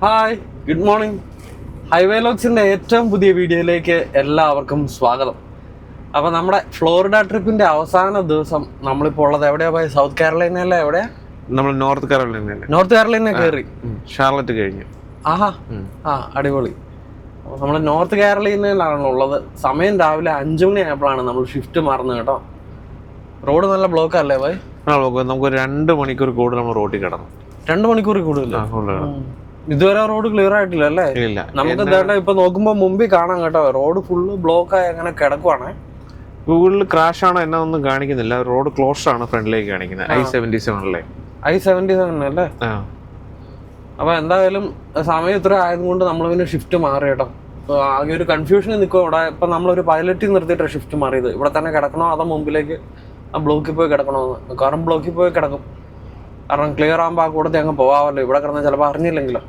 Hi, good morning. Highway ലോക്സിന്റെ ഏറ്റവും പുതിയ വീഡിയോയിലേക്ക് എല്ലാവർക്കും സ്വാഗതം. അപ്പോൾ നമ്മുടെ ഫ്ലോറിഡ ട്രിപ്പിന്റെ അവസാന ദിവസം നമ്മളിപ്പോൾ ഉള്ളത് എവിടെയാ പോയി? സൗത്ത് കാരോലൈനയിലെ എവിടെയാ? നമ്മൾ നോർത്ത് കാരോലൈന കയറി ഷാർലറ്റ് കഴിഞ്ഞു. ആഹാ, അടിപൊളി. നമ്മൾ നോർത്ത് കാരോലൈനയിലാണ് ഉള്ളത്. സമയം രാവിലെ 5 മണി ആയപ്പോഴാണ് നമ്മൾ ഷിഫ്റ്റ് മാറുന്നത് കേട്ടോ. റോഡ് നല്ല ബ്ലോക്ക് അല്ലേ പോയി? നമുക്ക് 2 മണിക്കൂർ കൂടുതൽ നമ്മൾ റോഡിൽ കിടന്നു. 2 മണിക്കൂർ കൂടുതൽ ഇതുവരെ റോഡ് ക്ലിയർ ആയിട്ടില്ല അല്ലേ? ഇല്ല. നമുക്ക് ഇപ്പൊ നോക്കുമ്പോ മുമ്പിൽ കാണാം കേട്ടോ, റോഡ് ഫുള്ള് ബ്ലോക്ക് ആയി അങ്ങനെ കിടക്കുവാണ്. ഗൂഗിളിൽ ക്രാഷ് ആണോ എന്നാ ഒന്നും കാണിക്കുന്നില്ല, റോഡ് ക്ലോസ് ആണ് ഫ്രണ്ടിലേക്ക് കാണിക്കുന്നത്. I-77 അല്ലേ? അപ്പൊ എന്തായാലും സമയം ഇത്ര ആയതുകൊണ്ട് നമ്മൾ പിന്നെ ഷിഫ്റ്റ് മാറി കേട്ടോ. ആകെ ഒരു കൺഫ്യൂഷനിൽ നിൽക്കും ഇവിടെ. ഇപ്പൊ നമ്മളൊരു പൈലറ്റിൽ നിർത്തിയിട്ടാണ് ഷിഫ്റ്റ് മാറിയത്. ഇവിടെ തന്നെ കിടക്കണോ അതോ മുമ്പിലേക്ക് ആ ബ്ലോക്കിൽ പോയി കിടക്കണോന്ന്? കാരണം ബ്ലോക്കിൽ പോയി കിടക്കും, കാരണം ക്ലിയർ ആകുമ്പോൾ ആ കൂടത്തെ അങ്ങ് പോവാമല്ലോ. ഇവിടെ കിടന്നാൽ ചിലപ്പോൾ അറിഞ്ഞില്ലെങ്കിലോ.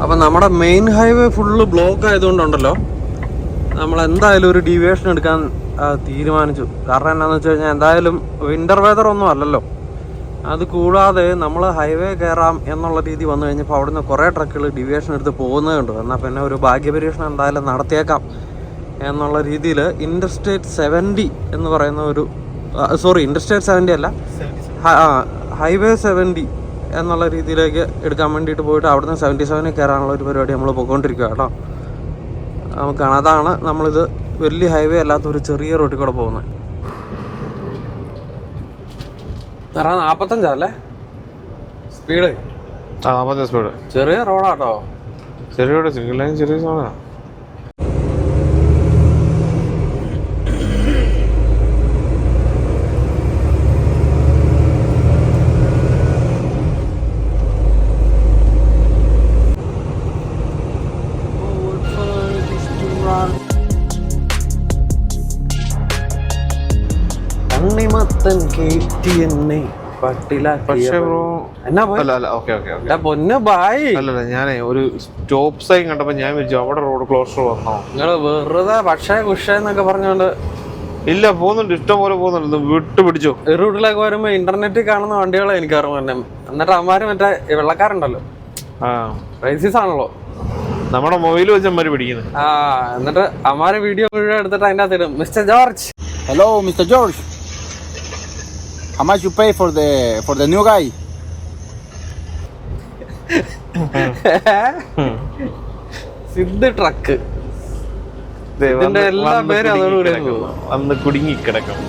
അപ്പം നമ്മുടെ മെയിൻ ഹൈവേ ഫുള്ള് ബ്ലോക്ക് ആയതുകൊണ്ടുണ്ടല്ലോ, നമ്മൾ എന്തായാലും ഒരു ഡീവിയേഷൻ എടുക്കാൻ തീരുമാനിച്ചു. കാരണം എന്താണെന്ന് വെച്ച് കഴിഞ്ഞാൽ എന്തായാലും വിൻ്റർ വെതർ ഒന്നും അല്ലല്ലോ. അത് കൂടാതെ നമ്മൾ ഹൈവേ കയറാം എന്നുള്ള രീതി വന്നു കഴിഞ്ഞപ്പോൾ അവിടുന്ന് കുറേ ട്രക്കുകൾ ഡീവിയേഷൻ എടുത്ത് പോകുന്നതുണ്ട്. എന്നാൽ പിന്നെ ഒരു ഭാഗ്യപരീക്ഷണം എന്തായാലും നടത്തിയേക്കാം എന്നുള്ള രീതിയിൽ ഇൻ്റർസ്റ്റേറ്റ് 70 എന്ന് പറയുന്ന ഒരു ഇൻ്റർസ്റ്റേറ്റ് 70 അല്ല, ഹൈവേ 70 എന്നുള്ള രീതിയിലേക്ക് എടുക്കാൻ വേണ്ടിയിട്ട് പോയിട്ട് അവിടുന്ന് 77 കയറാനുള്ള ഒരു പരിപാടി നമ്മൾ പോയിക്കൊണ്ടിരിക്കുക കേട്ടോ. നമുക്കാണ് അതാണ് നമ്മളിത് വലിയ ഹൈവേ അല്ലാത്തൊരു ചെറിയ റോഡിൽ കൂടെ പോകുന്നത്. 45 അല്ലേ സ്പീഡ്? ചെറിയ റോഡാട്ടോ, സിംഗിൾ ലൈൻ ചെറിയ സോണാ. ഞാനേ ഒരു സ്റ്റോപ്പ് സൈൻ കണ്ടപ്പോ ഞാൻ വിളിച്ചു അവിടെ റോഡ് ക്ലോസർ വന്നോ നിങ്ങള് വെറുതെ പക്ഷേ കുഷന്നൊക്കെ പറഞ്ഞോണ്ട്. ഇല്ല, പോകുന്നുണ്ട്, ഇഷ്ടം പോലെ പോകുന്നുണ്ട്. വിട്ടു പിടിച്ചോ. ഈ റൂട്ടിലേക്ക് വരുമ്പോ ഇന്റർനെറ്റിൽ കാണുന്ന വണ്ടികളെ എനിക്ക് അറിയാം. എന്നിട്ട് അമ്മാര് മറ്റേ വെള്ളക്കാരുണ്ടല്ലോ, റൈസീസ് ആണല്ലോ, നമ്മുടെ മൊബൈൽ വെച്ച് അമ്മര് പിടിക്കുന്നത്. എന്നിട്ട് അമ്മാര് വീഡിയോ മുഴുവൻ എടുത്തിട്ട് അതിന്റെ അകത്ത് ഇടും. Mister George, hello Mr. George, how much you pay for the new guy? സിദ്ധ് ട്രക്ക്, ഇതിന്റെ എല്ലാ പേരും അതോടുകൂടി അന്ന് കുടുങ്ങി കിടക്കും.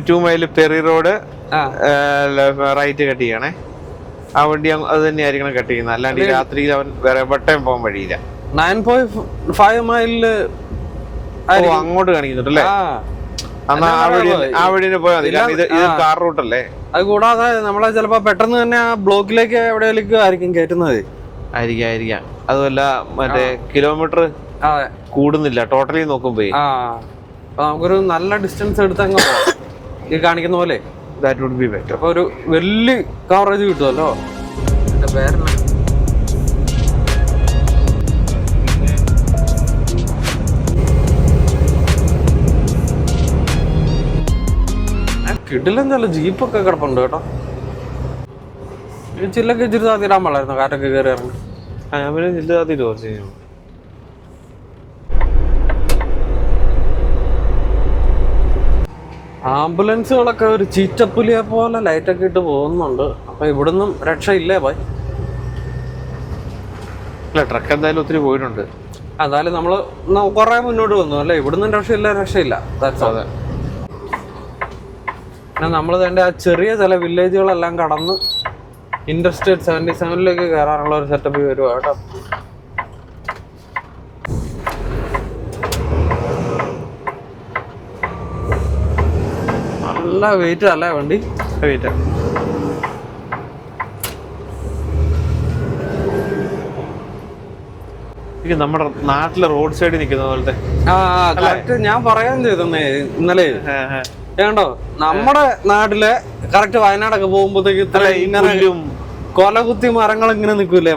.2 mile Perry road right cut ചെയ്യണേ. ആ വണ്ടി അത് തന്നെ ആയിരിക്കണം കട്ട് ചെയ്യുന്നത്, അല്ലാണ്ട് ഈ രാത്രിയിൽ അവൻ വേറെ എവിടെയും പോകാൻ വഴിയില്ല. 9.5 മൈലില് അങ്ങോട്ട് കാണിക്കുന്നുണ്ടല്ലേ? ആ വഴിനെ പോയാൽ മതി. ഇത് കാർ റൂട്ടല്ലേ. അത് കൂടാതെ നമ്മളെ ചിലപ്പോ പെട്ടെന്ന് തന്നെ ആ ബ്ലോക്കിലേക്ക് എവിടെയെങ്കിലും ആയിരിക്കും കയറ്റുന്നത്. ആയിരിക്കാം. അതുമല്ല മറ്റേ കിലോമീറ്റർ കൂടുന്നില്ല ടോട്ടലി നോക്കുമ്പോ. നമുക്കൊരു നല്ല ഡിസ്റ്റൻസ് എടുത്തങ്ങ് പോവാം ഈ കാണിക്കുന്ന പോലെ. That would be better. അപ്പൊ ഒരു വലിയ കവറേജ് കിട്ടുമല്ലോ. എന്റെ പേരെന്നാ? കിടിലം ചില ജീപ്പൊക്കെ കിടപ്പുണ്ട് കേട്ടോ. ചില്ലൊക്കെ ഇച്ചിരി താത്തിടാൻ പാടായിരുന്നു, കാറ്റൊക്കെ കയറി ഇറങ്ങി. ഞാൻ പിന്നെ ചില്ല താത്തിട്ട് കുറച്ച് ആംബുലൻസുകളൊക്കെ ഒരു ചീറ്റപ്പുലിയെ പോലെ ലൈറ്റൊക്കെ ഇട്ട് പോകുന്നുണ്ട്. അപ്പൊ ഇവിടുന്നും രക്ഷയില്ലേ പോയി? അല്ല, ട്രക്ക് എന്തായാലും ഒത്തിരി പോയിട്ടുണ്ട്. എന്തായാലും നമ്മള് കൊറേ മുന്നോട്ട് വന്നു അല്ലേ? ഇവിടുന്നും രക്ഷയില്ല. അതെ, പിന്നെ നമ്മൾ തന്നെ ആ ചെറിയ ചില വില്ലേജുകളെല്ലാം കടന്ന് ഇൻഡർസ്റ്റേറ്റ് 77 കയറാനുള്ള ഒരു സെറ്റപ്പ് വരുവാ കേട്ടോ. നല്ല വെയിറ്റ് അല്ലേ വണ്ടി? വെയിറ്റ്. നമ്മുടെ നാട്ടിലെ റോഡ് സൈഡിൽ നിൽക്കുന്ന പോലത്തെ. കറക്റ്റ് ഞാൻ പറയാൻ ചെയ്തേ ഇന്നലെ. കണ്ടോ നമ്മുടെ നാട്ടിലെ കറക്റ്റ് വയനാടൊക്കെ പോകുമ്പോഴത്തേക്ക് ഇങ്ങനെ കൊലകുത്തി മരങ്ങൾ ഇങ്ങനെ നിൽക്കൂലേ?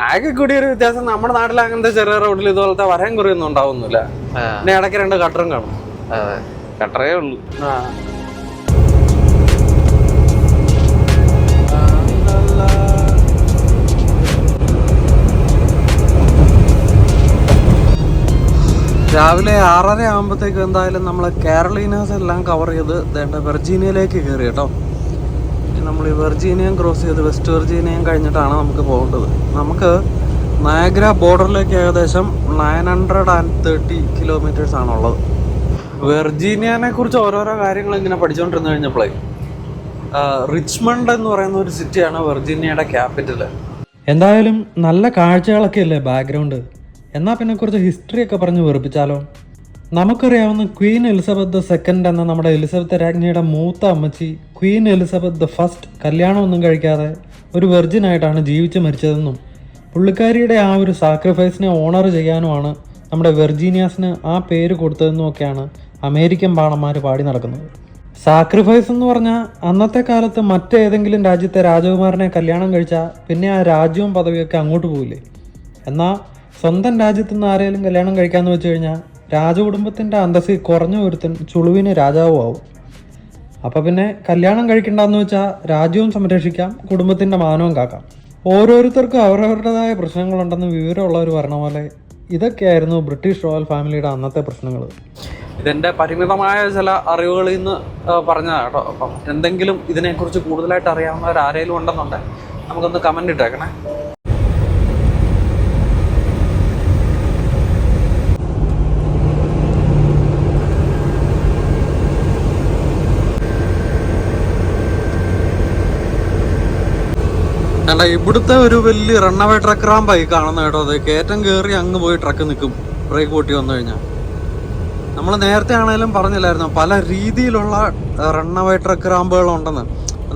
ആകെ കൂടി ഒരു വ്യത്യാസം, നമ്മുടെ നാട്ടിൽ അങ്ങനത്തെ ചെറിയ റോഡിൽ ഇതുപോലത്തെ വരയും കുറിയൊന്നും ഉണ്ടാവുന്നില്ല. പിന്നെ ഇടയ്ക്ക് 2 കട്ടറും കാണും. കട്ടറേ ഉള്ളൂ. രാവിലെ 6:30 ആകുമ്പോഴത്തേക്ക് എന്തായാലും നമ്മൾ കാരോലിനാസ് എല്ലാം കവർ ചെയ്ത് വെർജീനിയയിലേക്ക് കയറി കേട്ടോ. നമ്മൾ ഈ വെർജീനിയം ക്രോസ് ചെയ്ത് വെസ്റ്റ് വെർജീനിയം കഴിഞ്ഞിട്ടാണ് നമുക്ക് പോകേണ്ടത്. നമുക്ക് നയഗ്ര ബോർഡറിലേക്ക് ഏകദേശം 930 കിലോമീറ്റേഴ്സ് ആണുള്ളത്. വെർജീനിയനെ കുറിച്ച് ഓരോരോ കാര്യങ്ങൾ ഇങ്ങനെ പഠിച്ചുകൊണ്ടിരുന്നു കഴിഞ്ഞപ്പോഴേ, റിച്ച്മണ്ട് എന്ന് പറയുന്ന ഒരു സിറ്റിയാണ് വെർജീനിയയുടെ ക്യാപിറ്റൽ. എന്തായാലും നല്ല കാഴ്ചകളൊക്കെ അല്ലേ ബാക്ക്ഗ്രൗണ്ട്. എന്നാൽ പിന്നെ കുറച്ച് ഹിസ്റ്ററി ഒക്കെ പറഞ്ഞ് വെറുപ്പിച്ചാലോ. നമുക്കറിയാവുന്ന ക്വീൻ എലിസബത്ത് II എന്ന നമ്മുടെ എലിസബത്ത് രാജ്ഞിയുടെ മൂത്ത അമ്മച്ചി ക്വീൻ എലിസബത്ത് I കല്യാണമൊന്നും കഴിക്കാതെ ഒരു വെർജിനായിട്ടാണ് ജീവിച്ച് മരിച്ചതെന്നും പുള്ളിക്കാരിയുടെ ആ ഒരു സാക്രിഫൈസിനെ ഓണർ ചെയ്യാനുമാണ് നമ്മുടെ വെർജീനിയാസിന് ആ പേര് കൊടുത്തതെന്നും ഒക്കെയാണ് അമേരിക്കൻ പാണന്മാർ പാടി നടക്കുന്നത്. സാക്രിഫൈസ് എന്ന് പറഞ്ഞാൽ അന്നത്തെ കാലത്ത് മറ്റേതെങ്കിലും രാജ്യത്തെ രാജകുമാരനെ കല്യാണം കഴിച്ചാൽ പിന്നെ ആ രാജ്യവും പദവിയൊക്കെ അങ്ങോട്ട് പോവില്ലേ. എന്നാൽ സ്വന്തം രാജ്യത്തു നിന്ന് ആരെങ്കിലും കല്യാണം കഴിക്കാമെന്ന് വെച്ച് കഴിഞ്ഞാൽ രാജകുടുംബത്തിൻ്റെ അന്തസ്സിൽ കുറഞ്ഞ ഒരുത്തൻ ചുളുവിന് രാജാവും ആവും. അപ്പം പിന്നെ കല്യാണം കഴിക്കണ്ടെന്ന് വെച്ചാൽ രാജ്യവും സംരക്ഷിക്കാം, കുടുംബത്തിൻ്റെ മാനവും കാക്കാം. ഓരോരുത്തർക്കും അവരവരുടേതായ പ്രശ്നങ്ങളുണ്ടെന്ന് വിവരമുള്ളവർ പറഞ്ഞ പോലെ ഇതൊക്കെയായിരുന്നു ബ്രിട്ടീഷ് റോയൽ ഫാമിലിയുടെ അന്നത്തെ പ്രശ്നങ്ങൾ. ഇതെൻ്റെ പരിമിതമായ ചില അറിവുകളിൽ നിന്ന് പറഞ്ഞതാണ് കേട്ടോ. അപ്പം എന്തെങ്കിലും ഇതിനെക്കുറിച്ച് കൂടുതലായിട്ട് അറിയാവുന്നവർ ആരെങ്കിലും ഉണ്ടെന്നുണ്ടെങ്കിൽ നമുക്കൊന്ന് കമൻ്റ് ഇട്ടേക്കണേ. വേണ്ട, ഇവിടുത്തെ ഒരു വലിയ റണ്ണവേ ട്രക്ക് റാമ്പായി കാണുന്ന കേട്ടോ. അത് കയറ്റം കയറി അങ്ങ് പോയി ട്രക്ക് നിൽക്കും ബ്രേക്ക് പൊട്ടി വന്നു കഴിഞ്ഞാൽ. നമ്മൾ നേരത്തെ ആണെങ്കിലും പറഞ്ഞില്ലായിരുന്നു പല രീതിയിലുള്ള റണ്ണവേ ട്രക്ക് റാമ്പുകളുണ്ടെന്ന്.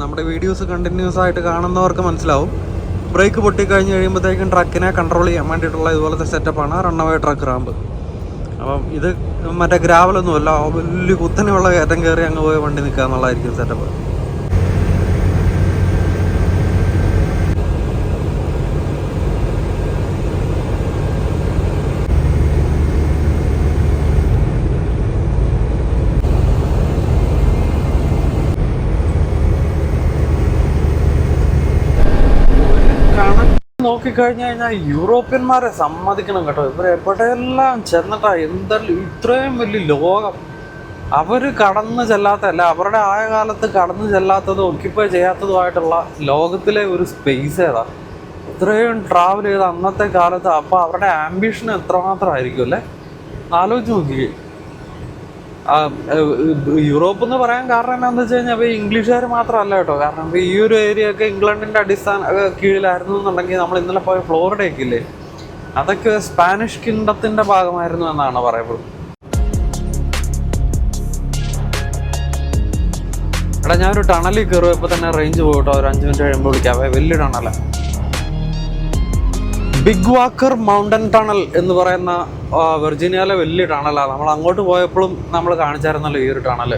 നമ്മുടെ വീഡിയോസ് കണ്ടിന്യൂസ് ആയിട്ട് കാണുന്നവർക്ക് മനസ്സിലാവും. ബ്രേക്ക് പൊട്ടി കഴിഞ്ഞ് കഴിയുമ്പോഴത്തേക്കും ട്രക്കിനെ കൺട്രോൾ ചെയ്യാൻ വേണ്ടിയിട്ടുള്ള ഇതുപോലത്തെ സെറ്റപ്പാണ് റണ്ണവേ ട്രക്ക് റാമ്പ്. അപ്പം ഇത് മറ്റേ ഗ്രാവലൊന്നുമല്ല, വലിയ കുത്തനെയുള്ള കയറ്റം കയറി അങ്ങ് പോയി വണ്ടി നിൽക്കുക എന്നുള്ളതായിരിക്കും സെറ്റപ്പ്. നോക്കിക്കഴിഞ്ഞു കഴിഞ്ഞാൽ യൂറോപ്യന്മാരെ സമ്മതിക്കണം കേട്ടോ. ഇവർ എവിടെയെല്ലാം ചെന്നിട്ടാ എന്തെല്ലാം ഇത്രയും വലിയ ലോകം അവർ കടന്നു ചെല്ലാത്തല്ല, അവരുടെ ആയ കാലത്ത് കടന്നു ചെല്ലാത്തതും ഒക്യുപ്പൈ ചെയ്യാത്തതുമായിട്ടുള്ള ലോകത്തിലെ ഒരു സ്പേസ് ഏതാ. ഇത്രയും ട്രാവൽ ചെയ്ത അന്നത്തെ കാലത്ത്. അപ്പോൾ അവരുടെ ആംബിഷൻ എത്രമാത്രമായിരിക്കും അല്ലേ, ആലോചിച്ച് നോക്കിയേ. യൂറോപ്പ് എന്ന് പറയാൻ കാരണം എന്താണെന്ന് വെച്ച് കഴിഞ്ഞാൽ ഇപ്പോൾ ഇംഗ്ലീഷുകാർ മാത്രമല്ല കേട്ടോ. കാരണം ഇപ്പോൾ ഈ ഒരു ഏരിയ ഒക്കെ ഇംഗ്ലണ്ടിൻ്റെ അടിസ്ഥാന കീഴിലായിരുന്നു എന്നുണ്ടെങ്കിൽ നമ്മൾ ഇന്നലെ പോയ ഫ്ലോറിഡയൊക്കെ ഇല്ലേ, അതൊക്കെ സ്പാനിഷ് കിങ്ഡത്തിൻ്റെ ഭാഗമായിരുന്നു എന്നാണ് പറയപ്പെടുന്നത്. എടാ ഞാനൊരു ടണലിൽ കയറും, ഇപ്പോൾ തന്നെ റേഞ്ച് പോയിട്ടോ, ഒരു 5 മിനിറ്റ് കഴിയുമ്പോൾ വിളിക്കാവേ. വലിയ ടണലാണ്, ബിഗ് വാക്കർ മൗണ്ടൻ ടണൽ എന്ന് പറയുന്ന വെർജീനിയയിലെ വലിയ ടണലാണ്. നമ്മൾ അങ്ങോട്ട് പോയപ്പോഴും നമ്മൾ കാണിച്ചായിരുന്നല്ലോ ഈ ഒരു ടണൽ.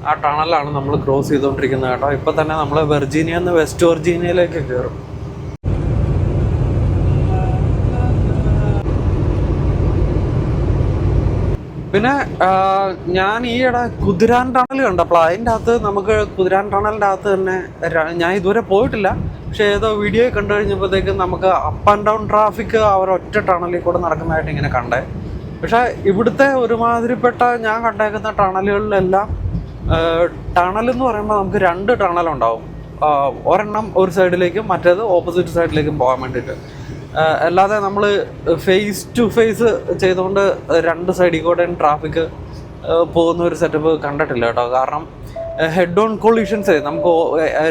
ആ ടണലാണ് നമ്മൾ ക്രോസ് ചെയ്തുകൊണ്ടിരിക്കുന്നത് കേട്ടോ. ഇപ്പം തന്നെ നമ്മൾ വെർജീനിയയിൽ നിന്ന് വെസ്റ്റ് വെർജീനിയയിലേക്ക് കയറും. പിന്നെ ഞാൻ ഈയിടെ കുതിരാൻ ടണൽ കണ്ടപ്പോൾ അതിൻ്റെ അകത്ത് നമുക്ക് കുതിരാൻ ടണലിൻ്റെ അകത്ത് തന്നെ ഞാൻ ഇതുവരെ പോയിട്ടില്ല, പക്ഷേ ഏതോ വീഡിയോ കണ്ടു കഴിഞ്ഞപ്പോഴത്തേക്കും നമുക്ക് അപ്പ് ആൻഡ് ഡൗൺ ട്രാഫിക് അവർ ഒറ്റ ടണലിൽ കൂടെ നടക്കുന്നതായിട്ട് ഇങ്ങനെ കണ്ടേ. പക്ഷേ ഇവിടുത്തെ ഒരുമാതിരിപ്പെട്ട ഞാൻ കണ്ടേക്കുന്ന ടണലുകളിലെല്ലാം ടണലെന്ന് പറയുമ്പോൾ നമുക്ക് 2 ടണലുണ്ടാവും. ഒരെണ്ണം ഒരു സൈഡിലേക്കും മറ്റേത് ഓപ്പോസിറ്റ് സൈഡിലേക്കും പോകാൻ വേണ്ടിയിട്ട്. അല്ലാതെ നമ്മൾ ഫേസ് ടു ഫേസ് ചെയ്തുകൊണ്ട് 2 സൈഡിൽ കൂടെ ട്രാഫിക് പോകുന്ന ഒരു സെറ്റപ്പ് കണ്ടിട്ടില്ല കേട്ടോ. കാരണം ഹെഡ് ഓൺ കൊളീഷൻസ് നമുക്ക്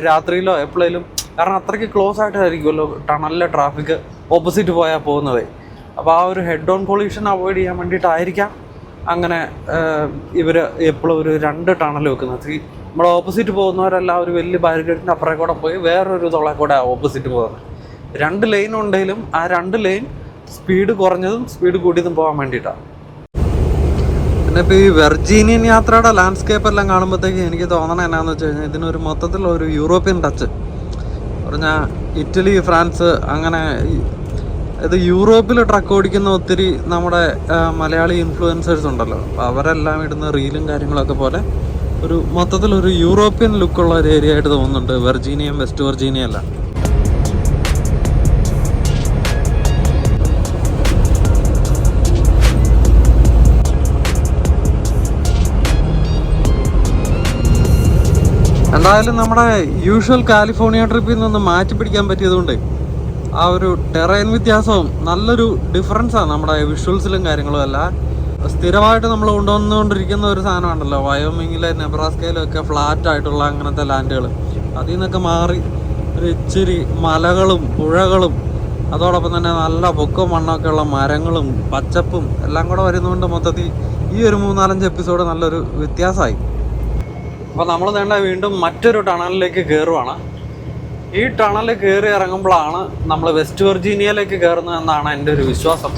രാത്രിയിലോ എപ്പോഴേലും, കാരണം അത്രയ്ക്ക് ക്ലോസ് ആയിട്ടായിരിക്കുമല്ലോ ടണലിലെ ട്രാഫിക് ഓപ്പോസിറ്റ് പോയാൽ പോകുന്നത്. അപ്പോൾ ആ ഒരു ഹെഡ് ഓൺ കൊളീഷൻ അവോയ്ഡ് ചെയ്യാൻ വേണ്ടിയിട്ടായിരിക്കാം അങ്ങനെ ഇവർ എപ്പോഴും ഒരു 2 ടണൽ വെക്കുന്നത്. നമ്മൾ ഓപ്പോസിറ്റ് പോകുന്നവരെല്ലാം ഒരു വലിയ ബാരിക്കേഡിൻ്റെ അപ്പുറേ കൂടെ പോയി വേറൊരു തുള കൂടെ ഓപ്പോസിറ്റ് പോകുന്നത്. 2 ലൈൻ ഉണ്ടെങ്കിലും ആ 2 ലൈൻ സ്പീഡ് കുറഞ്ഞതും സ്പീഡ് കൂട്ടിയതും പോകാൻ വേണ്ടിയിട്ടാണ്. പിന്നെ ഇപ്പോൾ ഈ വെർജീനിയൻ യാത്രയുടെ ലാൻഡ്സ്കേപ്പ് എല്ലാം കാണുമ്പോഴത്തേക്ക് എനിക്ക് തോന്നണത് എന്നാന്ന് വെച്ച് കഴിഞ്ഞാൽ ഇതിനൊരു മൊത്തത്തിലൊരു യൂറോപ്യൻ ടച്ച് പറഞ്ഞാൽ ഇറ്റലി, ഫ്രാൻസ് അങ്ങനെ ഇത് യൂറോപ്പിൽ ട്രക്ക് ഓടിക്കുന്ന ഒത്തിരി നമ്മുടെ മലയാളി ഇൻഫ്ലുവൻസേഴ്സ് ഉണ്ടല്ലോ. അപ്പോൾ അവരെല്ലാം ഇടുന്ന റീലും കാര്യങ്ങളൊക്കെ പോലെ ഒരു മൊത്തത്തിലൊരു യൂറോപ്യൻ ലുക്കുള്ള ഒരു ഏരിയ ആയിട്ട് തോന്നുന്നുണ്ട് വെർജീനിയയും വെസ്റ്റ് വെർജീനിയ എല്ലാം. എന്തായാലും നമ്മുടെ യൂഷ്വൽ കാലിഫോർണിയ ട്രിപ്പിൽ നിന്ന് മാറ്റി പിടിക്കാൻ പറ്റിയതുകൊണ്ട് ആ ഒരു ടെറൈൻ വ്യത്യാസവും നല്ലൊരു ഡിഫറൻസാണ് നമ്മുടെ വിഷ്വൽസിലും കാര്യങ്ങളും അല്ല. സ്ഥിരമായിട്ട് നമ്മൾ കൊണ്ടുവന്നുകൊണ്ടിരിക്കുന്ന ഒരു സാധനമുണ്ടല്ലോ വയോമിങ്ങിലെ നെബ്രാസ്കയിലും ഒക്കെ ഫ്ലാറ്റ് ആയിട്ടുള്ള അങ്ങനത്തെ ലാൻഡുകൾ, അതിൽ നിന്നൊക്കെ മാറി ഒരു ഇച്ചിരി മലകളും പുഴകളും അതോടൊപ്പം തന്നെ നല്ല പൊക്കവും മണ്ണൊക്കെ ഉള്ള മരങ്ങളും പച്ചപ്പും എല്ലാം കൂടെ വരുന്നതുകൊണ്ട് മൊത്തത്തിൽ ഈ ഒരു 3-4 എപ്പിസോഡ് നല്ലൊരു വ്യത്യാസമായി. അപ്പോൾ നമ്മൾ വേണ്ട വീണ്ടും മറ്റൊരു ടണലിലേക്ക് കയറുവാണ്. ഈ ടണൽ കയറി ഇറങ്ങുമ്പോഴാണ് നമ്മൾ വെസ്റ്റ് വെർജീനിയയിലേക്ക് കയറുന്നതെന്നാണ് എൻ്റെ ഒരു വിശ്വാസം.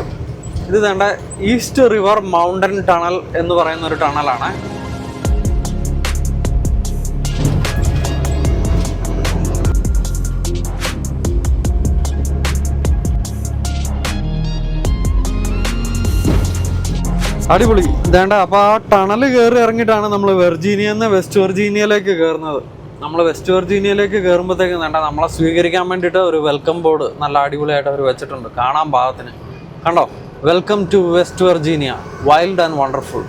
ഇത് വേണ്ട ഈസ്റ്റ് റിവർ മൗണ്ടൻ ടണൽ എന്ന് പറയുന്ന ഒരു ടണലാണ്. അടിപൊളി ഇതേണ്ട. അപ്പോൾ ആ ടണൽ കയറി ഇറങ്ങിയിട്ടാണ് നമ്മൾ വെർജീനിയയിൽ നിന്ന് വെസ്റ്റ് വെർജീനിയയിലേക്ക് കയറുന്നത്. നമ്മൾ വെസ്റ്റ് വെർജീനിയയിലേക്ക് കയറുമ്പോഴത്തേക്കും വേണ്ട നമ്മളെ സ്വീകരിക്കാൻ വേണ്ടിയിട്ട് ഒരു വെൽക്കം ബോർഡ് നല്ല അടിപൊളിയായിട്ട് അവർ വെച്ചിട്ടുണ്ട്, കാണാൻ പാകത്തിന്. കണ്ടോ, welcome to West Virginia, wild and wonderful.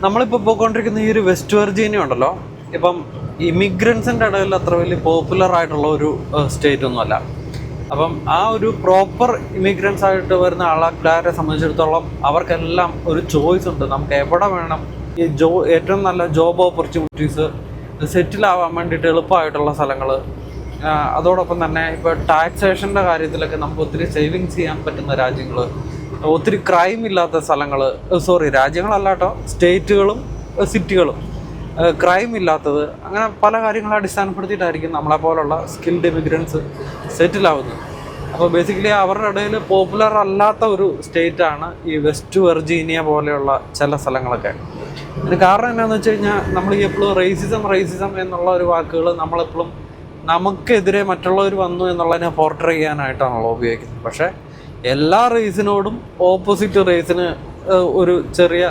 നമ്മളിപ്പോൾ പോയിക്കൊണ്ടിരിക്കുന്ന ഈ ഒരു വെസ്റ്റ് വെർജീനിയ ഉണ്ടല്ലോ, ഇപ്പം ഇമിഗ്രൻസിൻ്റെ ഇടയിൽ അത്ര വലിയ പോപ്പുലർ ആയിട്ടുള്ള ഒരു സ്റ്റേറ്റ് ഒന്നുമല്ല. അപ്പം ആ ഒരു പ്രോപ്പർ ഇമിഗ്രൻസ് ആയിട്ട് വരുന്ന ആൾക്കാരെ സംബന്ധിച്ചിടത്തോളം അവർക്കെല്ലാം ഒരു ചോയ്സ് ഉണ്ട്. നമുക്ക് എവിടെ വേണം ഈ ഏറ്റവും നല്ല ജോബ് ഓപ്പർച്യൂണിറ്റീസ് സെറ്റിൽ ആവാൻ വേണ്ടിയിട്ട് എളുപ്പമായിട്ടുള്ള സ്ഥലങ്ങൾ, അതോടൊപ്പം തന്നെ ഇപ്പോൾ ടാക്സേഷൻ്റെ കാര്യത്തിലൊക്കെ നമുക്ക് ഒത്തിരി സേവിങ്സ് ചെയ്യാൻ പറ്റുന്ന രാജ്യങ്ങൾ, ഒത്തിരി ക്രൈം ഇല്ലാത്ത സ്ഥലങ്ങൾ, രാജ്യങ്ങളല്ല കേട്ടോ, സ്റ്റേറ്റുകളും സിറ്റികളും ക്രൈം ഇല്ലാത്തത്, അങ്ങനെ പല കാര്യങ്ങളെ അടിസ്ഥാനപ്പെടുത്തിയിട്ടായിരിക്കും നമ്മളെപ്പോലുള്ള സ്കിൽഡ് ഇമിഗ്രൻസ് സെറ്റിലാവുന്നത്. അപ്പോൾ ബേസിക്കലി അവരുടെ ഇടയിൽ പോപ്പുലർ അല്ലാത്ത ഒരു സ്റ്റേറ്റാണ് ഈ വെസ്റ്റ് വെർജീനിയ പോലെയുള്ള ചില സ്ഥലങ്ങളൊക്കെ. അതിന് കാരണം എന്താണെന്ന് വെച്ച് കഴിഞ്ഞാൽ നമ്മൾ എപ്പോഴും റേസിസം എന്നുള്ള ഒരു വാക്കുകൾ നമ്മളെപ്പോഴും നമുക്കെതിരെ മറ്റുള്ളവർ വന്നു എന്നുള്ളതിനെ പോർട്രേ ചെയ്യാനായിട്ടാണല്ലോ ഉപയോഗിക്കുന്നത്. പക്ഷേ എല്ലാ റേസിനോടും ഓപ്പോസിറ്റ് റേസിന് ഒരു ചെറിയ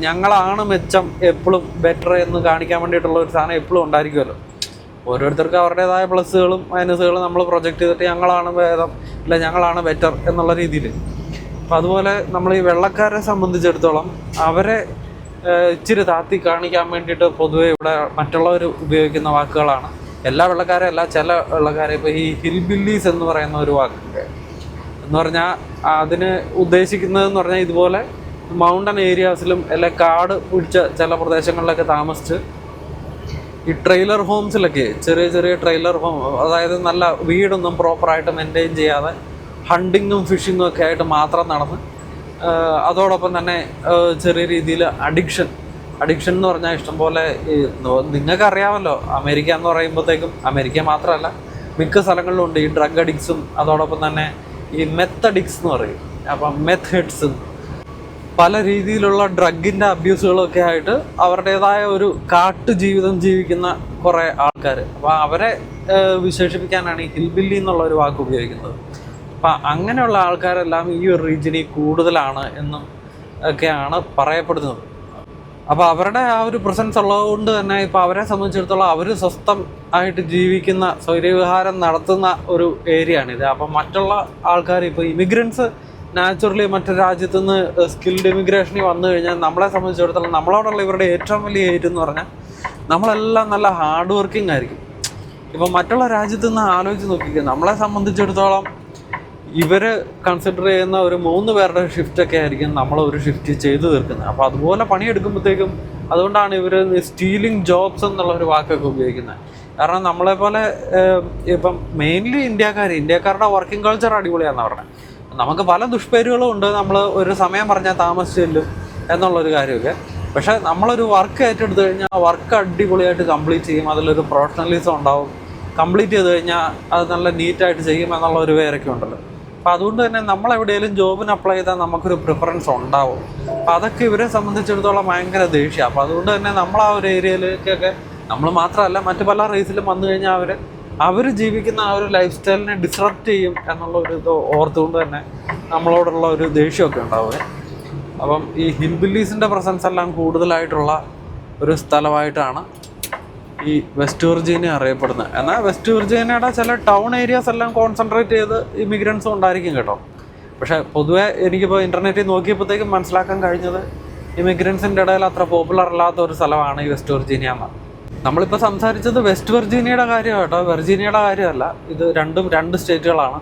ഞങ്ങളാണ് മെച്ചം, എപ്പോഴും ബെറ്റർ എന്ന് കാണിക്കാൻ വേണ്ടിയിട്ടുള്ള ഒരു സാധനം എപ്പോഴും ഉണ്ടായിരിക്കുമല്ലോ. ഓരോരുത്തർക്ക് അവരുടേതായ പ്ലസ്സുകളും മൈനസുകളും നമ്മൾ പ്രൊജക്റ്റ് ചെയ്തിട്ട് ഞങ്ങളാണ് ഭേദം, ഇല്ല ഞങ്ങളാണ് ബെറ്റർ എന്നുള്ള രീതിയിൽ. അപ്പം അതുപോലെ നമ്മൾ ഈ വെള്ളക്കാരെ സംബന്ധിച്ചിടത്തോളം അവരെ ഇച്ചിരി താത്തി കാണിക്കാൻ വേണ്ടിയിട്ട് പൊതുവെ ഇവിടെ മറ്റുള്ളവർ ഉപയോഗിക്കുന്ന വാക്കുകളാണ്. എല്ലാ വെള്ളക്കാരും അല്ല, ചില വെള്ളക്കാരെ ഇപ്പോൾ ഈ ഹിൽബില്ലീസ് എന്ന് പറയുന്ന ഒരു വാക്കൊക്കെ എന്ന് പറഞ്ഞാൽ അതിന് ഉദ്ദേശിക്കുന്നതെന്ന് പറഞ്ഞാൽ ഇതുപോലെ മൗണ്ടൻ ഏരിയാസിലും അല്ലെങ്കിൽ കാട് പിടിച്ച ചില പ്രദേശങ്ങളിലൊക്കെ താമസിച്ച് ഈ ട്രെയിലർ ഹോംസിലൊക്കെ ചെറിയ ട്രെയിലർ ഹോം, അതായത് നല്ല വീടൊന്നും പ്രോപ്പറായിട്ട് മെയിൻറ്റെയിൻ ചെയ്യാതെ ഹണ്ടിങ്ങും ഫിഷിങ്ങും ഒക്കെ ആയിട്ട് മാത്രം നടന്ന് അതോടൊപ്പം തന്നെ ചെറിയ രീതിയിൽ അഡിക്ഷൻ എന്ന് പറഞ്ഞാൽ ഇഷ്ടംപോലെ നിങ്ങൾക്കറിയാമല്ലോ, അമേരിക്ക എന്ന് പറയുമ്പോഴത്തേക്കും അമേരിക്ക മാത്രമല്ല മിക്ക സ്ഥലങ്ങളിലും ഉണ്ട് ഈ ഡ്രഗ് അഡിക്ട്സും അതോടൊപ്പം തന്നെ ഈ മെത്ത് അഡിക്ട്സ് എന്ന് പറയും. അപ്പം മെത്ത് ഹെഡ്സും പല രീതിയിലുള്ള ഡ്രഗിൻ്റെ അബ്യൂസുകളൊക്കെ ആയിട്ട് അവരുടേതായ ഒരു കാട്ടു ജീവിതം ജീവിക്കുന്ന കുറേ ആൾക്കാർ. അപ്പോൾ അവരെ വിശേഷിപ്പിക്കാനാണ് ഈ ഹിൽബില്ലി എന്നുള്ള ഒരു വാക്ക് ഉപയോഗിക്കുന്നത്. അപ്പം അങ്ങനെയുള്ള ആൾക്കാരെല്ലാം ഈ ഒരു റീജിയനിൽ കൂടുതലാണ് എന്നും ഒക്കെയാണ് പറയപ്പെടുന്നത്. അപ്പോൾ അവരുടെ ആ ഒരു പ്രസൻസ് ഉള്ളതുകൊണ്ട് തന്നെ ഇപ്പോൾ അവരെ സംബന്ധിച്ചിടത്തോളം അവർ സ്വസ്ഥം ആയിട്ട് ജീവിക്കുന്ന സ്വൈര്യവിഹാരം നടത്തുന്ന ഒരു ഏരിയ ആണിത്. അപ്പം മറ്റുള്ള ആൾക്കാർ ഇപ്പോൾ ഇമിഗ്രൻസ് നാച്ചുറലി മറ്റു രാജ്യത്തു നിന്ന് സ്കിൽഡ് ഇമിഗ്രേഷനിൽ വന്നു കഴിഞ്ഞാൽ നമ്മളെ സംബന്ധിച്ചിടത്തോളം നമ്മളോടുള്ള ഇവരുടെ ഏറ്റവും വലിയ ഏറ്റ് എന്ന് പറഞ്ഞാൽ നമ്മളെല്ലാം നല്ല ഹാർഡ് വർക്കിംഗ് ആയിരിക്കും. ഇപ്പം മറ്റുള്ള രാജ്യത്തു നിന്ന് ആലോചിച്ച് നോക്കിക്കുക, നമ്മളെ സംബന്ധിച്ചിടത്തോളം ഇവർ കൺസിഡർ ചെയ്യുന്ന ഒരു 3 പേരുടെ ഷിഫ്റ്റൊക്കെ ആയിരിക്കും നമ്മളൊരു ഷിഫ്റ്റ് ചെയ്തു തീർക്കുന്നത്. അപ്പോൾ അതുപോലെ പണിയെടുക്കുമ്പോഴത്തേക്കും അതുകൊണ്ടാണ് ഇവർ സ്റ്റീലിംഗ് ജോബ്സ് എന്നുള്ളൊരു വാക്കൊക്കെ ഉപയോഗിക്കുന്നത്. കാരണം നമ്മളെപ്പോലെ ഇപ്പം മെയിൻലി ഇന്ത്യക്കാരുടെ വർക്കിംഗ് കൾച്ചർ അടിപൊളിയാണെന്ന് പറഞ്ഞത്. നമുക്ക് പല ദുഷ്പേരുകളും ഉണ്ട്, നമ്മൾ ഒരു സമയം പറഞ്ഞാൽ താമസിച്ചില്ലും എന്നുള്ളൊരു കാര്യമൊക്കെ. പക്ഷേ നമ്മളൊരു വർക്ക് ഏറ്റെടുത്ത് കഴിഞ്ഞാൽ ആ വർക്ക് അടിപൊളിയായിട്ട് കംപ്ലീറ്റ് ചെയ്യും, അതിലൊരു പ്രൊഫഷണലിസം ഉണ്ടാവും. കംപ്ലീറ്റ് ചെയ്ത് കഴിഞ്ഞാൽ അത് നല്ല നീറ്റായിട്ട് ചെയ്യും എന്നുള്ള ഒരു പേരൊക്കെ ഉണ്ടല്ലോ. അപ്പോൾ അതുകൊണ്ട് തന്നെ നമ്മളെവിടെയെങ്കിലും ജോബിന് അപ്ലൈ ചെയ്താൽ നമുക്കൊരു പ്രിഫറൻസ് ഉണ്ടാവും. അപ്പോൾ അതൊക്കെ ഇവരെ സംബന്ധിച്ചിടത്തോളം ഭയങ്കര ദേഷ്യമാണ്. അപ്പോൾ അതുകൊണ്ട് തന്നെ നമ്മൾ ആ ഒരു ഏരിയയിലേക്കൊക്കെ, നമ്മൾ മാത്രമല്ല മറ്റു പല റേസിലും വന്നു കഴിഞ്ഞാൽ അവർ ജീവിക്കുന്ന ആ ഒരു ലൈഫ് സ്റ്റൈലിനെ ഡിസ്റപ്റ്റ് ചെയ്യും എന്നുള്ള ഒരു ഇത് ഓർത്തുകൊണ്ട് തന്നെ നമ്മളോടുള്ള ഒരു ദേഷ്യമൊക്കെ ഉണ്ടാവുക. അപ്പം ഈ ഹിൽബില്ലീസിൻ്റെ പ്രസൻസ് എല്ലാം കൂടുതലായിട്ടുള്ള ഒരു സ്ഥലമായിട്ടാണ് ഈ വെസ്റ്റ് വെർജീനിയ അറിയപ്പെടുന്നത്. എന്നാൽ വെസ്റ്റ് വെർജീനിയയുടെ ചില ടൗൺ ഏരിയാസ് എല്ലാം കോൺസെൻട്രേറ്റ് ചെയ്ത് ഇമിഗ്രൻസും ഉണ്ടായിരിക്കും കേട്ടോ. പക്ഷേ പൊതുവേ എനിക്കിപ്പോൾ ഇൻ്റർനെറ്റിൽ നോക്കിയപ്പോഴത്തേക്കും മനസ്സിലാക്കാൻ കഴിഞ്ഞത് ഇമിഗ്രൻസിൻ്റെ ഇടയിൽ അത്ര പോപ്പുലർ അല്ലാത്ത ഒരു സ്ഥലമാണ് ഈ വെസ്റ്റ് വെർജീനിയ എന്ന്. നമ്മളിപ്പോൾ സംസാരിച്ചത് വെസ്റ്റ് വെർജീനിയയുടെ കാര്യമാണ് കേട്ടോ, വെർജീനിയയുടെ കാര്യമല്ല. ഇത് രണ്ടും രണ്ട് സ്റ്റേറ്റുകളാണ്.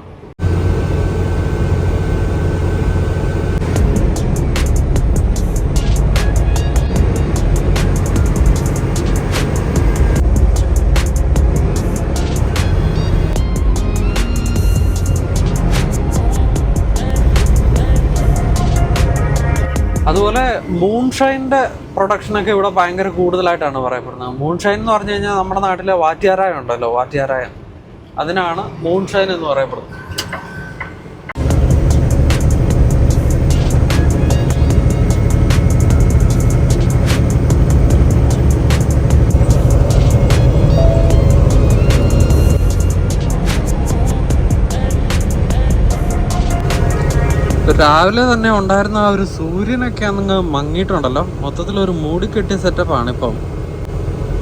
അതുപോലെ മൂൺഷൈൻ്റെ പ്രൊഡക്ഷനൊക്കെ ഇവിടെ ഭയങ്കര കൂടുതലായിട്ടാണ് പറയപ്പെടുന്നത്. മൂൺഷൈൻ എന്ന് പറഞ്ഞു കഴിഞ്ഞാൽ നമ്മുടെ നാട്ടിലെ വാറ്റിയാരായ ഉണ്ടല്ലോ, വാറ്റിയാരായ, അതിനാണ് മൂൺഷൈൻ എന്ന് പറയപ്പെടുന്നത്. രാവിലെ തന്നെ ഉണ്ടായിരുന്ന ആ ഒരു സൂര്യനൊക്കെ അങ്ങ് മങ്ങിയിട്ടുണ്ടല്ലോ, മൊത്തത്തിലൊരു മൂടിക്കെട്ടിയ സെറ്റപ്പാണ് ഇപ്പം.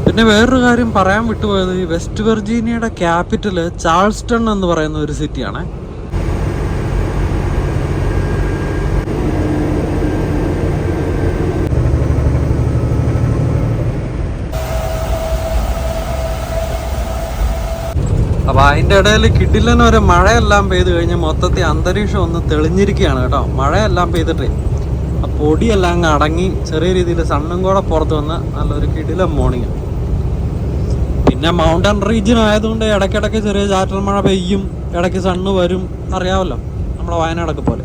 പിന്നെ വേറൊരു കാര്യം പറയാൻ വിട്ടുപോയത്, ഈ വെസ്റ്റ് വെർജീനിയയുടെ ക്യാപിറ്റൽ ചാൾസ്റ്റൺ എന്ന് പറയുന്ന ഒരു സിറ്റിയാണ്. അപ്പോൾ അതിൻ്റെ ഇടയിൽ കിടിലൻ ഒരു മഴയെല്ലാം പെയ്ത് കഴിഞ്ഞ് മൊത്തത്തിൽ അന്തരീക്ഷം ഒന്ന് തെളിഞ്ഞിരിക്കുകയാണ് കേട്ടോ. മഴയെല്ലാം പെയ്തിട്ട് ആ പൊടിയെല്ലാം അങ്ങ് അടങ്ങി ചെറിയ രീതിയിൽ സണ്ണും കൂടെ പുറത്ത് വന്ന് നല്ലൊരു കിടിലൻ മോർണിംഗ്. പിന്നെ മൗണ്ടൻ റീജിയൻ ആയതുകൊണ്ട് ഇടയ്ക്കിടയ്ക്ക് ചെറിയ ചാറ്റൽ മഴ പെയ്യും, ഇടയ്ക്ക് സണ്ണ് വരും, അറിയാമല്ലോ നമ്മുടെ വയനാടൊക്കെ പോലെ.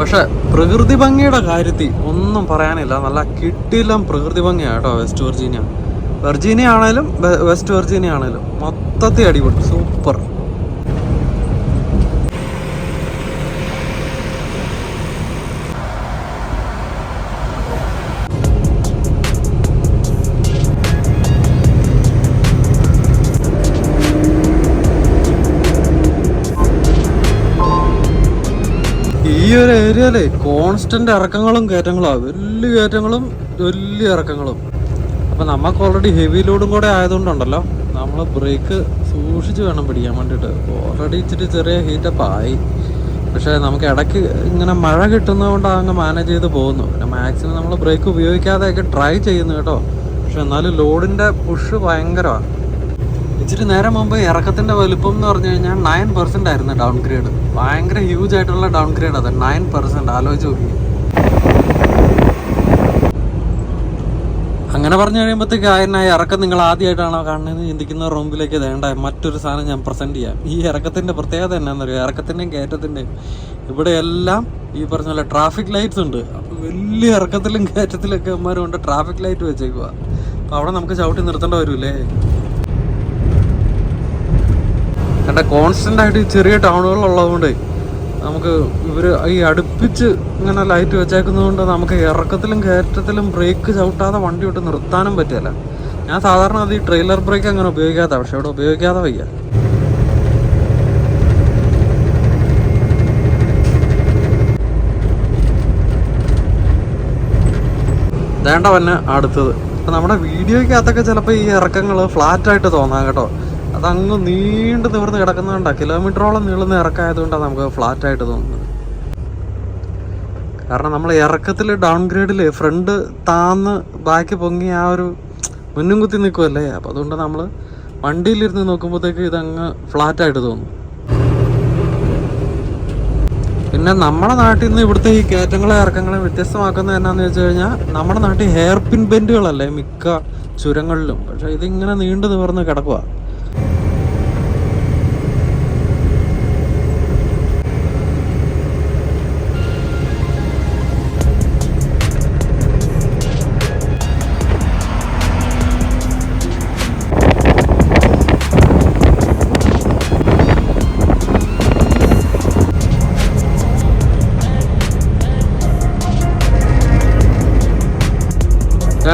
പക്ഷെ പ്രകൃതി ഭംഗിയുടെ കാര്യത്തിൽ ഒന്നും പറയാനില്ല, നല്ല കിടിലൻ പ്രകൃതി ഭംഗിയാണ് കേട്ടോ വെസ്റ്റ് വെർജീനിയ. വെർജീനിയ ആണേലും വെസ്റ്റ് വെർജീനിയ ആണേലും മൊത്തത്തിൽ അടിപൊളി, സൂപ്പർ. ഈ ഒരു ഏരിയയിലെ കോൺസ്റ്റന്റ് ഇറക്കങ്ങളും കയറ്റങ്ങളാണ്, വലിയ കയറ്റങ്ങളും വലിയ ഇറക്കങ്ങളും. അപ്പം നമുക്ക് ഓൾറെഡി ഹെവി ലോഡും കൂടെ ആയതുകൊണ്ടുണ്ടല്ലോ, നമ്മൾ ബ്രേക്ക് സൂക്ഷിച്ച് വേണം പിടിക്കാൻ വേണ്ടിയിട്ട്. ഓൾറെഡി ഇച്ചിരി ചെറിയ ഹീറ്റപ്പ് ആയി. പക്ഷേ നമുക്ക് ഇടയ്ക്ക് ഇങ്ങനെ മഴ കിട്ടുന്നതുകൊണ്ട് അങ്ങ് മാനേജ് ചെയ്ത് പോകുന്നു. പിന്നെ മാക്സിമം നമ്മൾ ബ്രേക്ക് ഉപയോഗിക്കാതെയൊക്കെ ട്രൈ ചെയ്യുന്നു കേട്ടോ. പക്ഷെ എന്നാലും ലോഡിൻ്റെ പുഷ് ഭയങ്കരമാണ്. ഇച്ചിരി നേരം മുമ്പ് ഇറക്കത്തിൻ്റെ വലുപ്പം എന്ന് പറഞ്ഞു കഴിഞ്ഞാൽ 9% ആയിരുന്നു ഡൗൺ ഗ്രേഡ്. ഭയങ്കര ഹ്യൂജ് ആയിട്ടുള്ള ഡൗൺ ഗ്രേഡ് അത്, 9%. ആലോചിച്ച് നോക്കി. അങ്ങനെ പറഞ്ഞു കഴിയുമ്പോഴത്തേക്ക് ആയനായി ഇറക്കം നിങ്ങൾ ആദ്യമായിട്ടാണോ കാണുന്നതെന്ന് ചിന്തിക്കുന്ന റൂമിലേക്ക് വേണ്ട മറ്റൊരു സാധനം ഞാൻ പ്രസൻറ്റ് ചെയ്യാം. ഈ ഇറക്കത്തിൻ്റെ പ്രത്യേകത എന്നാണെന്നറിയോ, ഇറക്കത്തിൻ്റെയും കയറ്റത്തിൻ്റെയും ഇവിടെയെല്ലാം ഈ പറഞ്ഞ പോലെ ട്രാഫിക് ലൈറ്റ്സ് ഉണ്ട്. അപ്പോൾ വലിയ ഇറക്കത്തിലും കയറ്റത്തിലൊക്കെ അമ്മമാരും കൊണ്ട് ട്രാഫിക് ലൈറ്റ് വെച്ചേക്കുക. അപ്പോൾ അവിടെ നമുക്ക് ചവിട്ടി നിർത്തേണ്ട വരില്ലേ. കണ്ട കോൺസ്റ്റൻ്റ് ആയിട്ട് ചെറിയ ടൗണുകളുള്ളതുകൊണ്ട് നമുക്ക് ഇവർ ഈ അടുപ്പിച്ച് ഇങ്ങനെ ലൈറ്റ് വെച്ചേക്കുന്നതുകൊണ്ട് നമുക്ക് ഇറക്കത്തിലും കയറ്റത്തിലും ബ്രേക്ക് ചവിട്ടാതെ വണ്ടി വിട്ട് നിർത്താനും പറ്റില്ല. ഞാൻ സാധാരണ അത് ഈ ട്രെയിലർ ബ്രേക്ക് അങ്ങനെ ഉപയോഗിക്കാത്ത, പക്ഷെ ഇവിടെ ഉപയോഗിക്കാതെ വയ്യ. വേണ്ട വന്നെ അടുത്തത്. അപ്പം നമ്മുടെ വീഡിയോയ്ക്കകത്തൊക്കെ ചിലപ്പോൾ ഈ ഇറക്കങ്ങൾ ഫ്ലാറ്റായിട്ട് തോന്നാം കേട്ടോ. അതങ്ങ് നീണ്ടു നിവർന്ന് കിടക്കുന്നതുകൊണ്ടാണ്, കിലോമീറ്ററോളം നീളുന്ന ഇറക്കമായതുകൊണ്ടാണ് നമുക്ക് ഫ്ലാറ്റായിട്ട് തോന്നുന്നത്. കാരണം നമ്മൾ ഇറക്കത്തിൽ ഡൗൺ ഗ്രേഡിൽ ഫ്രണ്ട് താന്ന് ബാക്ക് പൊങ്ങി ആ ഒരു മുന്നും കുത്തി നിൽക്കുമല്ലേ. അപ്പോൾ അതുകൊണ്ട് നമ്മൾ വണ്ടിയിലിരുന്ന് നോക്കുമ്പോഴത്തേക്ക് ഇതങ്ങ് ഫ്ലാറ്റായിട്ട് തോന്നും. പിന്നെ നമ്മുടെ നാട്ടിൽ നിന്ന് ഇവിടുത്തെ ഈ കയറ്റങ്ങളെ ഇറക്കങ്ങളെ വ്യത്യസ്തമാക്കുന്നത് എന്നാന്ന് വെച്ച് കഴിഞ്ഞാൽ, നമ്മുടെ നാട്ടിൽ ഹെയർ പിൻ ബെൻഡുകളല്ലേ മിക്ക ചുരങ്ങളിലും. പക്ഷേ ഇതിങ്ങനെ നീണ്ടു നിവർന്ന് കിടക്കുക.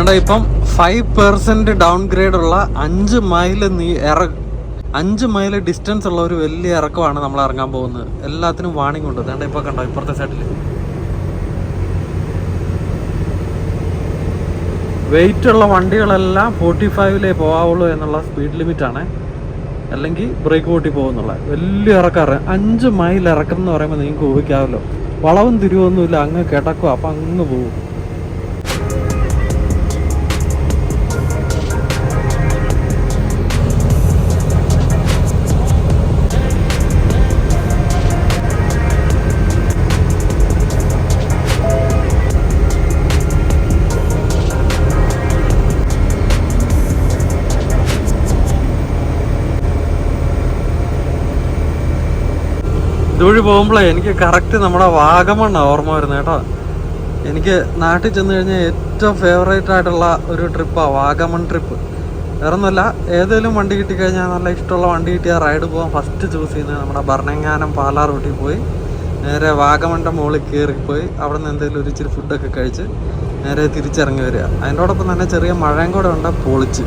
വേണ്ട ഇപ്പം 5% ഡൗൺ ഗ്രേഡ് ഉള്ള 5 മൈൽ ഡിസ്റ്റൻസ് ഉള്ള ഒരു വലിയ ഇറക്കമാണ് നമ്മൾ ഇറങ്ങാൻ പോകുന്നത്. എല്ലാത്തിനും വാണിംഗ് ഉണ്ട്. വേണ്ട ഇപ്പൊ കണ്ടോ ഇപ്പുറത്തെ സൈഡിൽ വെയിറ്റ് ഉള്ള വണ്ടികളെല്ലാം 45 പോകാവുള്ളൂ എന്നുള്ള സ്പീഡ് ലിമിറ്റാണ്, അല്ലെങ്കിൽ ബ്രേക്ക് കൂട്ടി പോകുന്നുള്ള വലിയ ഇറക്കാറ്. 5 മൈൽ ഇറക്കം എന്ന് പറയുമ്പോൾ നിങ്ങൾക്ക് ഊഹിക്കാമല്ലോ. വളവും തിരിവൊന്നുമില്ല, അങ്ങ് കിടക്കും, അപ്പം അങ്ങ് പോകും. ഇതുവഴി പോകുമ്പോഴേ എനിക്ക് കറക്റ്റ് നമ്മുടെ വാഗമണ്ണാണ് ഓർമ്മ വരുന്നത് കേട്ടോ. എനിക്ക് നാട്ടിൽ ചെന്ന് കഴിഞ്ഞാൽ ഏറ്റവും ഫേവറേറ്റ് ആയിട്ടുള്ള ഒരു ട്രിപ്പാണ് വാഗമൺ ട്രിപ്പ്. വേറെ ഒന്നുമല്ല, ഏതെങ്കിലും വണ്ടി കിട്ടിക്കഴിഞ്ഞാൽ നല്ല ഇഷ്ടമുള്ള വണ്ടി കിട്ടിയാൽ റൈഡ് പോകാൻ ഫസ്റ്റ് ചൂസ് ചെയ്യുന്നത് നമ്മുടെ ഭരണങ്ങാനം പാലാ റൂട്ടിൽ പോയി നേരെ വാഗമണിൻ്റെ മുകളിൽ കയറിപ്പോയി അവിടെ നിന്ന് എന്തെങ്കിലും ഒരു ഇച്ചിരി ഫുഡൊക്കെ കഴിച്ച് നേരെ തിരിച്ചിറങ്ങി വരിക. അതിൻ്റോടൊപ്പം തന്നെ ചെറിയ മഴയും കൂടെ ഉണ്ട്, പൊളിച്ച്.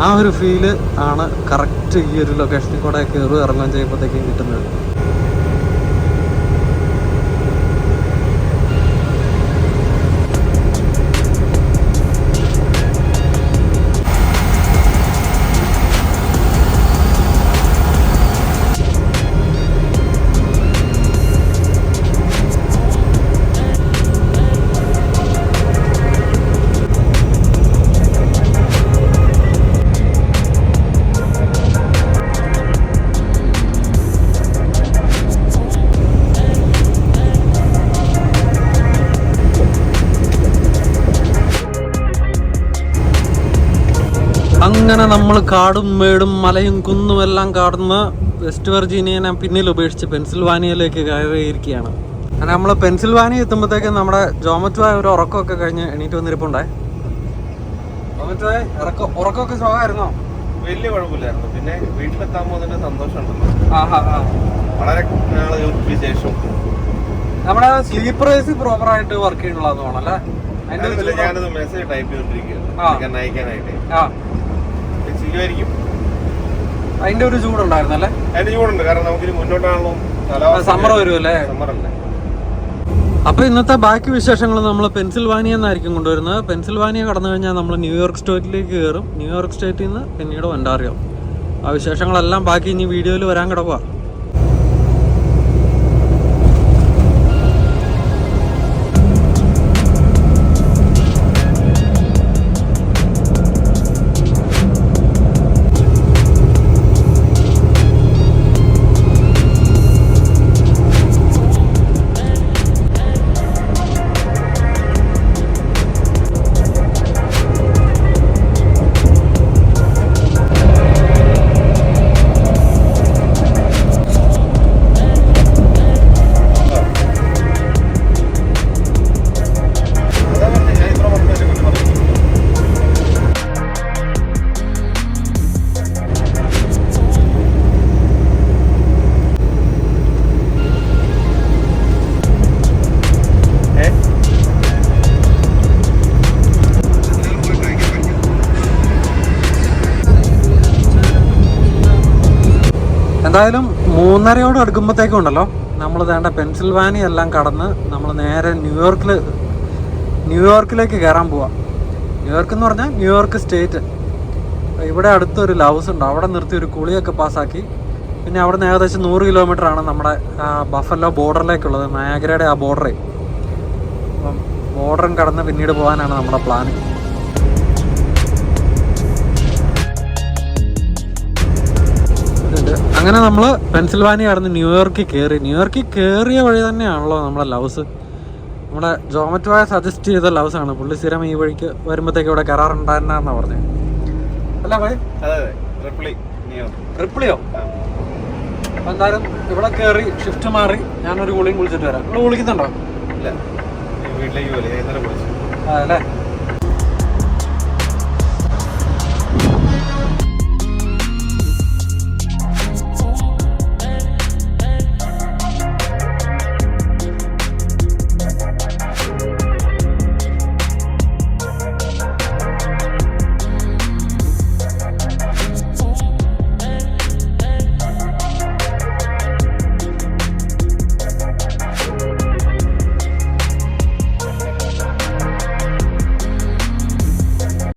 ആ ഒരു ഫീല് ആണ് കറക്റ്റ് ഈ ഒരു ലൊക്കേഷനിൽ കൂടെ കയറും ഇറങ്ങുകയും ചെയ്യുമ്പോഴത്തേക്കും കിട്ടുന്നത്. അങ്ങനെ നമ്മൾ കാടും മേടും മലയും കുന്നും എല്ലാം കാടുന്ന വെസ്റ്റ് വെർജീനിയനെ പിന്നിൽ ഉപേക്ഷിച്ച് പെൻസിൽവാനിയയിലേക്ക് കയറിയിരിക്കുകയാണ്. അങ്ങനെ നമ്മൾ പെൻസിൽവാനിയ എത്തുമ്പോഴത്തേക്കും നമ്മുടെ ജോമറ്റുവായ ഒരു ഉറക്കമൊക്കെ കഴിഞ്ഞ് എണീറ്റ് വന്നിരിപ്പുണ്ടായി. ജോമറ്റുവായ ഉറക്കമൊക്കെ സുഖമായിരുന്നോ? വലിയ കുഴപ്പമില്ലായിരുന്നു. പിന്നെ വീട്ടിലെത്താകുമ്പോൾ അതിന്റെ സന്തോഷമുണ്ടല്ലോ. വളരെ നാളുകൾക്ക് ശേഷം നമ്മുടെ സ്ലീപ്പർ എ സി പ്രോപ്പർ ആയിട്ട് വർക്ക് ചെയ്യണുള്ളതെന്ന് തോന്നല്ലേ? ഞാനത് മെസ്സേജ് ടൈപ്പ് ചെയ്തോണ്ടിരിക്കുകയാണ് അയക്കാനായിട്ട്. അതിന്റെ ഒരു ചൂടുണ്ടായിരുന്നല്ലേ? അതിന്റെ ചൂടുണ്ട്, കാരണം നമുക്ക് മുന്നോട്ടാണല്ലോ സമ്മർ വരുമല്ലേ. സമ്മറല്ലേ. അപ്പൊ ഇന്നത്തെ ബാക്കി വിശേഷങ്ങൾ നമ്മൾ പെൻസിൽവാനിയ എന്നായിരിക്കും കൊണ്ടുവരുന്നത്. പെൻസിൽവാനിയ കടന്നു കഴിഞ്ഞാൽ നമ്മൾ ന്യൂയോർക്ക് സ്റ്റേറ്റിലേക്ക് കയറും. ന്യൂയോർക്ക് സ്റ്റേറ്റിൽ നിന്ന് പിന്നീട് ഒന്റാറിയോ. ആ വിശേഷങ്ങളെല്ലാം ബാക്കി ഇനി വീഡിയോയിൽ വരാൻ കിടക്കുക. എന്തായാലും 3:30 അടുക്കുമ്പോഴത്തേക്കും ഉണ്ടല്ലോ നമ്മൾ വേണ്ട പെൻസിൽവാനിയ എല്ലാം കടന്ന് നമ്മൾ നേരെ ന്യൂയോർക്കിലേക്ക് കയറാൻ പോവാം. ന്യൂയോർക്ക് എന്ന് പറഞ്ഞാൽ ന്യൂയോർക്ക് സ്റ്റേറ്റ്. ഇവിടെ അടുത്തൊരു ലൗസ് ഉണ്ട്, അവിടെ നിർത്തി ഒരു കുളിയൊക്കെ പാസ്സാക്കി. പിന്നെ അവിടെ നിന്ന് ഏകദേശം 100 കിലോമീറ്ററാണ് നമ്മുടെ ബഫല്ലോ ബോർഡറിലേക്കുള്ളത്, നയാഗ്രയുടെ ആ ബോർഡറേ. അപ്പം ബോർഡറും കടന്ന് പിന്നീട് പോകാനാണ് നമ്മുടെ പ്ലാൻ. അങ്ങനെ നമ്മൾ പെൻസിൽവാനിയ കടന്ന് ന്യൂയോർക്കിൽ കയറിയ വഴി തന്നെയാണല്ലോ നമ്മുടെ ലൗസ്. നമ്മുടെ ജോമറ്റുവായ സജസ്റ്റ് ചെയ്ത ലൗസാണ്. പുള്ളി സ്ഥിരം ഈ വഴിക്ക് വരുമ്പോഴത്തേക്ക് ഇവിടെ കരാറുണ്ടായിരുന്നാ പറഞ്ഞത് അല്ല ഭായി? റിപ്ലിയോ? അപ്പൊ എന്തായാലും ഇവിടെ കയറി ഷിഫ്റ്റ് മാറി ഞാനൊരു കുളിയും കുളിച്ചിട്ട് വരാം. ഇവിടെ കുളിക്കുന്നുണ്ടോ? വീട്ടിലേക്ക് അല്ലേ?